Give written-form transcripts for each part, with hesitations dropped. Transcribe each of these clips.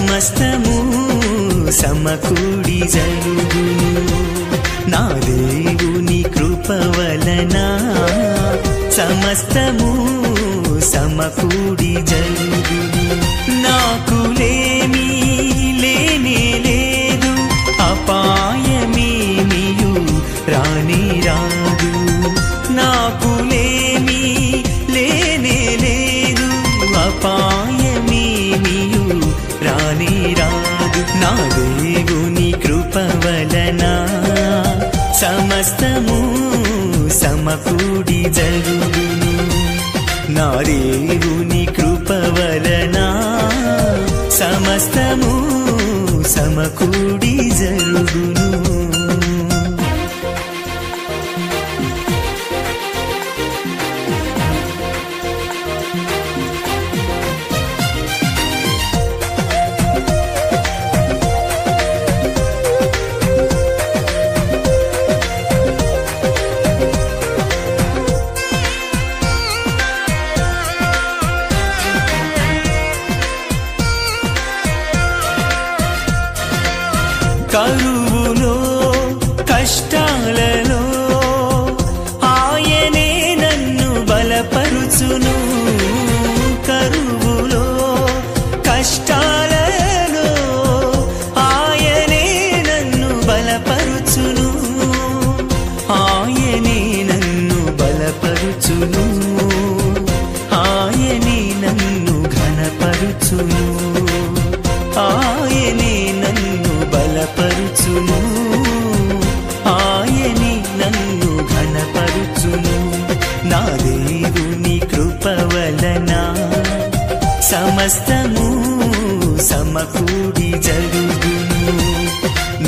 సమస్తము సమకూడి జరుగును నా దేవుని కృప వలన సమస్తము సమకూడి జరుగును నాకు లేమి లేనే లేదు అపాయమేమియు రాని రాదు నాకు లేమి లేనే లేదు అపాయమేమియు రాని రాదు నా దేవుని కృప వలన సమస్తము సమకూడి జరుగును నా దేవుని కృప వలన సమస్తము సమకూడి జరుగును కరువులో కష్టాలలో ఆయనే నన్ను బలపరుచును కరువులో కష్టాలలో ఆయనే నన్ను బలపరుచును ఆయనే నన్ను బలపరుచును ఆయనే నన్ను ఘనపరుచును ఆయనే నన్ను బలపరుచును ఆయనే నన్ను ఘనపరుచును నా దేవుని కృప వలన సమస్తము సమకూడి జరుగును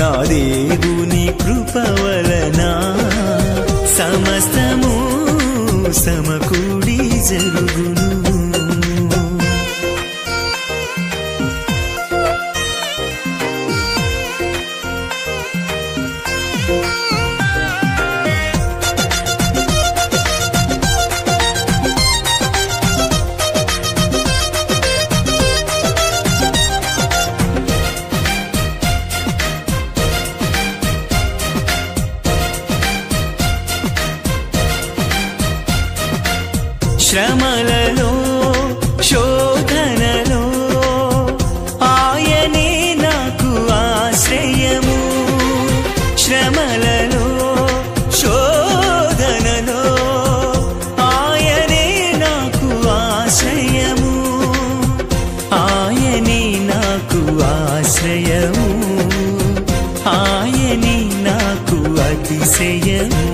నా దేవుని కృప వలన సమస్తము సమకూడి జరుగును శ్రమలలో శోధనలో ఆయనే నాకు ఆశ్రయము శ్రమలలో శోధనలో ఆయనే నాకు ఆశ్రయము ఆయనే నాకు ఆశ్రయము ఆయనే నాకు అతిశయము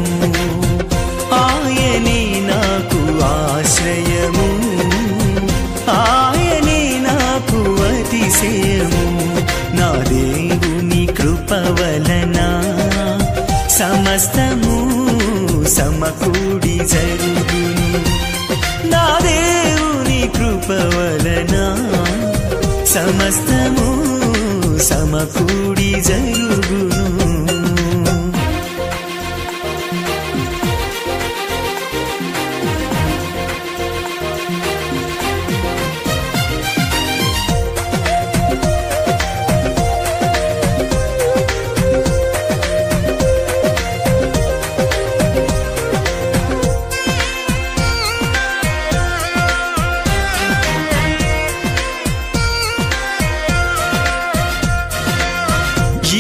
ఆయనే నాకు ఆశ్రయము ఆయనే నాకు అతిశయము నా దేవుని కృప వలన సమస్తము సమకూడి జరుగును నా దేవుని కృప వలన సమస్తము సమకూడి జరుగును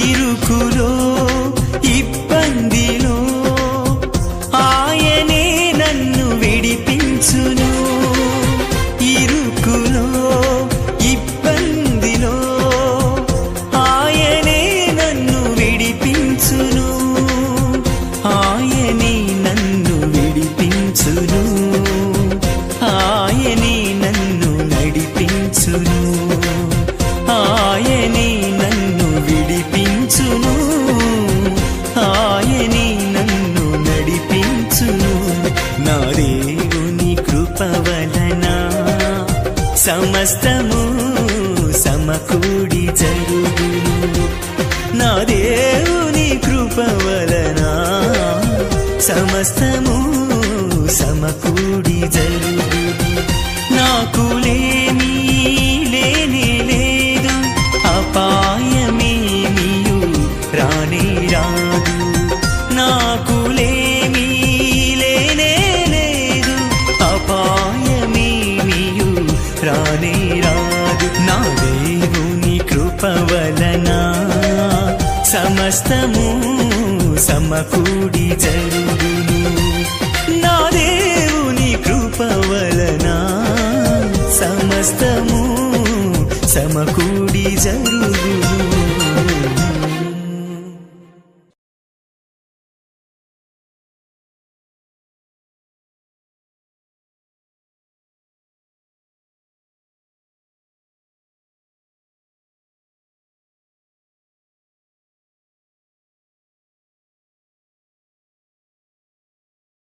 ఇరుకులో ఇబ్బందిలో ఆయనే నన్ను విడిపించును ఇరుకులో ఇబ్బందిలో ఆయనే నన్ను విడిపించును ఆయనే నన్ను విడిపించును ఆయనే నన్ను నడిపించును ఆయనే నన్ను విడిపించును ఆయనే నన్ను నడిపించును నా దేవుని కృప వలన సమస్తము సమకూడి జరుగును నా దేవుని కృప వలన సమస్తము సమకూడి జరుగును నాకు లేని లేనే లేదు కృపవలన సమస్తము సమకూడి జరుగును నా దేవుని కృపవలన సమస్తము సమకూడి జరుగును